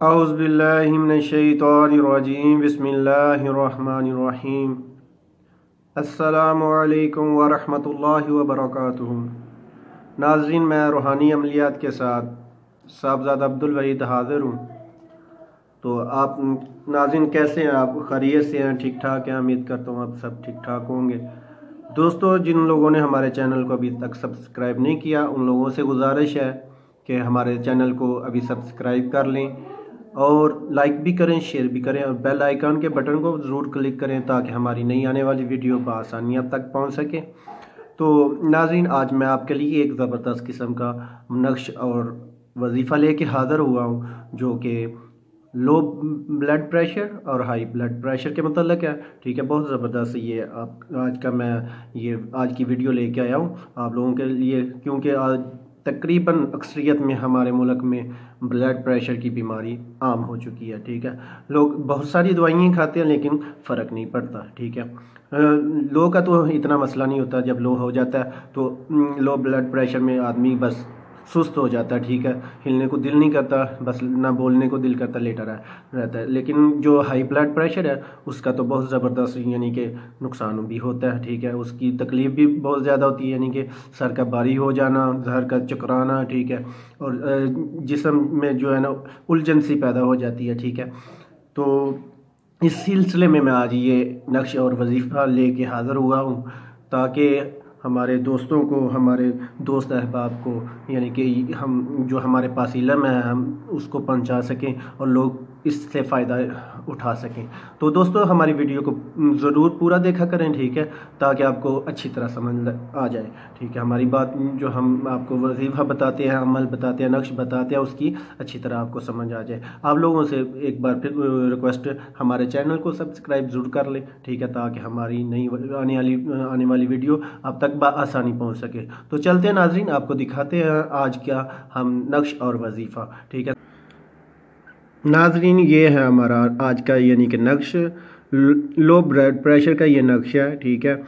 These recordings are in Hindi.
औज़ुबिल्लाहिमिनश्शैतानिर्रजीम बिस्मिल्लाहिर्रहमानिर्रहीम। अस्सलामुअलैकुम वरहमतुल्लाहि वबरकातुहू। नाज़रीन, मैं रूहानी अमलियात के साथ साहबज़ादा अब्दुल वहीद हाज़िर हूँ। तो आप नाज़रीन कैसे हैं? आप खैरियत से हैं? ठीक ठाक हैं? उम्मीद करता हूँ आप सब ठीक ठाक होंगे। दोस्तों, जिन लोगों ने हमारे चैनल को अभी तक सब्सक्राइब नहीं किया, उन लोगों से गुजारिश है कि हमारे चैनल को अभी सब्सक्राइब कर लें और लाइक भी करें, शेयर भी करें और बेल आइकन के बटन को ज़रूर क्लिक करें ताकि हमारी नई आने वाली वीडियो बआसानी आप तक पहुंच सके। तो नाज़रीन, आज मैं आपके लिए एक ज़बरदस्त किस्म का नक्श और वजीफ़ा लेके हाज़िर हुआ हूँ, जो कि लो ब्लड प्रेशर और हाई ब्लड प्रेशर के मतलब है। ठीक है, बहुत ज़बरदस्त ये आज की वीडियो लेके आया हूँ आप लोगों के लिए, क्योंकि आज तकरीबन अक्सरियत में हमारे मुल्क में ब्लड प्रेशर की बीमारी आम हो चुकी है। ठीक है, लोग बहुत सारी दवाइयाँ खाते हैं लेकिन फ़र्क नहीं पड़ता। ठीक है, लो का तो इतना मसला नहीं होता, जब लो हो जाता है तो लो ब्लड प्रेशर में आदमी बस सुस्त हो जाता है। ठीक है, हिलने को दिल नहीं करता, बस ना बोलने को दिल करता, लेटा रहता है। लेकिन जो हाई ब्लड प्रेशर है उसका तो बहुत ज़बरदस्त यानी कि नुकसान भी होता है। ठीक है, उसकी तकलीफ़ भी बहुत ज़्यादा होती है, यानी कि सर का भारी हो जाना, सर का चकराना। ठीक है, और जिस्म में जो है ना उलझन सी पैदा हो जाती है। ठीक है, तो इस सिलसिले में मैं आज ये नक्श और वजीफ़ा लेके हाज़िर हुआ हूँ ताकि हमारे दोस्तों को, हमारे दोस्त अहबाब को, यानी कि हम जो हमारे पास इल्म है हम उसको पहुंचा सकें और लोग इससे फ़ायदा उठा सकें। तो दोस्तों, हमारी वीडियो को ज़रूर पूरा देखा करें। ठीक है, ताकि आपको अच्छी तरह समझ आ जाए। ठीक है, हमारी बात जो हम आपको वजीफ़ा बताते हैं, अमल बताते हैं, नक्श बताते हैं, उसकी अच्छी तरह आपको समझ आ जाए। आप लोगों से एक बार फिर रिक्वेस्ट, हमारे चैनल को सब्सक्राइब ज़रूर कर लें। ठीक है, ताकि हमारी नई आने वाली वीडियो आप तक आसानी पहुंच सके। तो चलते हैं नाज़रीन, आपको दिखाते हैं आज क्या हम नक्श और वजीफ़ा। ठीक है नाज़रीन, ये है हमारा आज का यानी कि नक्श। लो ब्लड प्रेशर का ये नक्श है। ठीक है,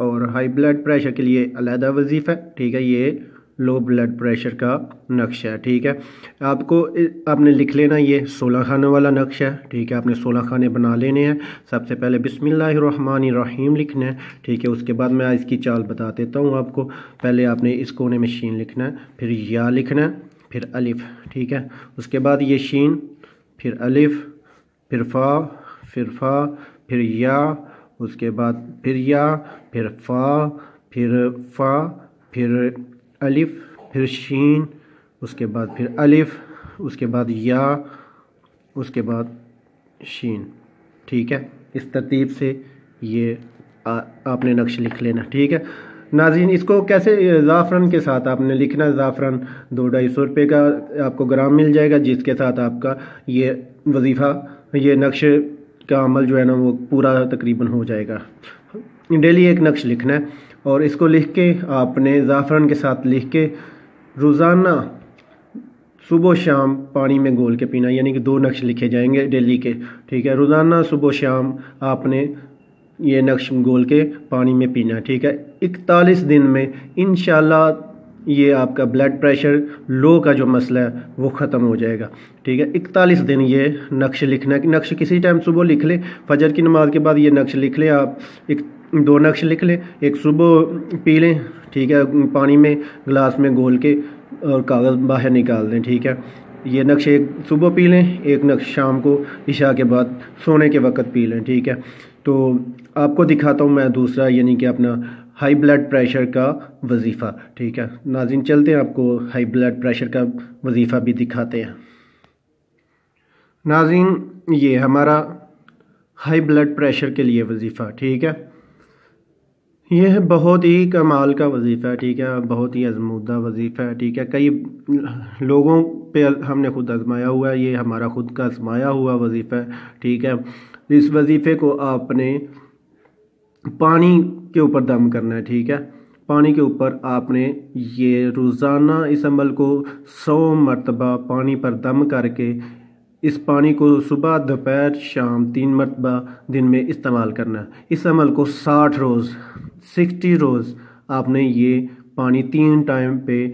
और हाई ब्लड प्रेशर के लिए अलहदा वजीफ़ा है। ठीक है, ये लो ब्लड प्रेशर का नक्श है। ठीक है, आपने लिख लेना, ये 16 खानों वाला नक्श है। ठीक है, आपने 16 खाने बना लेने हैं। सबसे पहले बिस्मिल्लाहिर्रहमानिर्रहीम लिखना है। ठीक है, उसके बाद मैं इसकी चाल बता देता हूँ आपको। पहले आपने इस कोने में शीन लिखना है, फिर या लिखना है, फिर अलिफ। ठीक है, उसके बाद ये शीन, फिर अलिफ, फिर फा, फिर या, उसके बाद फिर या, फिर फा, फिर अलिफ, फिर शीन, उसके बाद फिर अलिफ, उसके बाद या, उसके बाद शीन। ठीक है, इस तरतीब से ये आपने नक्श लिख लेना। ठीक है नाज़रीन, इसको कैसे ज़ाफ़रान के साथ आपने लिखना है। ज़ाफ़रान 200-250 रुपये का आपको ग्राम मिल जाएगा, जिसके साथ आपका ये वजीफ़ा, ये नक्श का अमल जो है ना वो पूरा तकरीबन हो जाएगा। डेली एक नक्श लिखना है और इसको लिख के आपने ज़ाफ़रान के साथ लिख के रोज़ाना सुबह शाम पानी में घोल के पीना, यानी कि 2 नक्श लिखे जाएंगे डेली के। ठीक है, रोज़ाना सुबह शाम आपने ये नक्श घोल के पानी में पीना है। ठीक है, 41 दिन में इंशाल्लाह ये आपका ब्लड प्रेशर लो का जो मसला है वो ख़त्म हो जाएगा। ठीक है, 41 दिन ये नक्श लिखना है। नक्श किसी टाइम सुबह लिख ले, फजर की नमाज के बाद ये नक्श लिख ले आप। 2 नक्श लिख ले, एक सुबह पी लें। ठीक है, पानी में गिलास में घोल के और कागज़ बाहर निकाल दें। ठीक है, ये नक्श एक सुबह पी लें, एक नक्श शाम को इशा के बाद सोने के वक़्त पी लें। ठीक है, तो आपको दिखाता हूँ मैं दूसरा, यानी कि अपना हाई ब्लड प्रेशर का वजीफ़ा। ठीक है नाज़रीन, चलते हैं आपको हाई ब्लड प्रेशर का वजीफ़ा भी दिखाते हैं। नाज़रीन, ये हमारा हाई ब्लड प्रेशर के लिए वजीफ़ा। ठीक है, यह बहुत ही कमाल का वजीफ़ा है। ठीक है, बहुत ही आज़मूदा वजीफ़ा है। ठीक है, कई लोगों पे हमने खुद आजमाया हुआ है, ये हमारा खुद का आजमाया हुआ वजीफ़ा है। ठीक है, इस वजीफ़े को आपने पानी के ऊपर दम करना है। ठीक है, पानी के ऊपर आपने ये रोज़ाना इस अमल को 100 मरतबा पानी पर दम करके इस पानी को सुबह दोपहर शाम 3 मरतबा दिन में इस्तेमाल करना है। इस अमल को 60 रोज़ आपने ये पानी 3 टाइम पे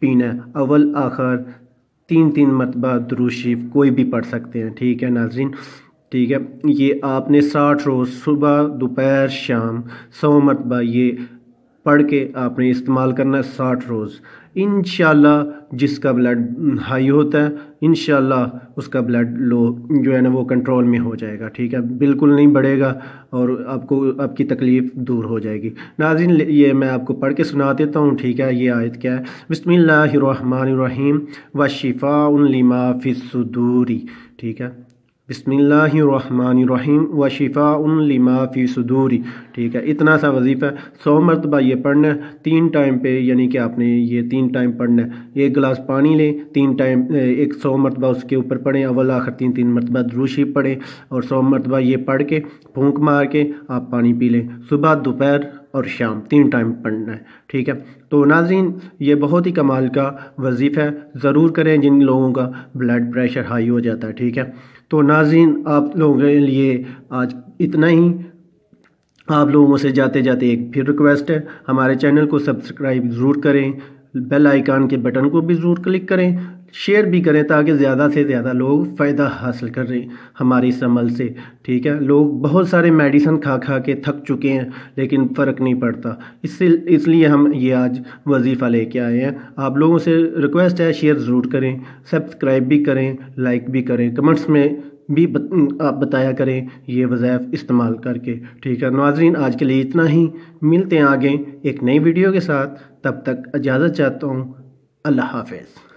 पीना है, अव्वल आखिर तीन मरतबा दुरूद शरीफ कोई भी पढ़ सकते हैं। ठीक है नाज़रीन, ठीक है। ये आपने 60 रोज़ सुबह दोपहर शाम 100 मरतबा ये पढ़ के आपने इस्तेमाल करना है 60 रोज़। इंशाल्लाह जिसका ब्लड हाई होता है इंशाल्लाह उसका ब्लड लो जो है ना वो कंट्रोल में हो जाएगा। ठीक है, बिल्कुल नहीं बढ़ेगा और आपको आपकी तकलीफ़ दूर हो जाएगी। नाज़रीन ये मैं आपको पढ़ के सुना देता हूँ। ठीक है, ये आयत क्या है? बिस्मिल्लाहिर्रहमानिर्रहीम व शिफ़ाउन लिमा फ़िस्सुदूरी। ठीक है, बिस्मिल्लाहिर्रहमानिर्रहीम व शिफ़ाउन लिमा फ़ी सुदूरी। ठीक है, इतना सा वजीफ़ा 100 मरतबा ये पढ़ना है 3 टाइम पे, यानी कि आपने ये 3 टाइम पढ़ना है। 1 गिलास पानी लें, 3 टाइम 100 मरतबा उसके ऊपर पढ़ें, अव्वल आखिर 3 मरतबा दुरूद शरीफ पढ़ें और 100 मरतबा ये पढ़ के फूंक मार के आप पानी पी लें। सुबह दोपहर और शाम 3 टाइम पढ़ना है। ठीक है, तो नाज़रीन ये बहुत ही कमाल का वजीफ़ा है, ज़रूर करें जिन लोगों का ब्लड प्रेशर हाई हो जाता है। ठीक है, तो नाज़रीन आप लोगों के लिए आज इतना ही। आप लोगों से जाते जाते एक फिर रिक्वेस्ट है, हमारे चैनल को सब्सक्राइब ज़रूर करें, बेल आइकन के बटन को भी ज़रूर क्लिक करें, शेयर भी करें ताकि ज़्यादा से ज़्यादा लोग फ़ायदा हासिल कर रहे हैं हमारी इस अमल से। ठीक है, लोग बहुत सारे मेडिसिन खा खा के थक चुके हैं लेकिन फ़र्क नहीं पड़ता, इसलिए हम ये आज वजीफ़ा लेके आए हैं। आप लोगों से रिक्वेस्ट है शेयर ज़रूर करें, सब्सक्राइब भी करें, लाइक भी करें, कमेंट्स में भी आप बताया करें ये वज़ाइफ इस्तेमाल करके। ठीक है नाज़रीन, आज के लिए इतना ही, मिलते हैं आगे एक नई वीडियो के साथ, तब तक इजाज़त चाहता हूँ। अल्लाह हाफ़िज़।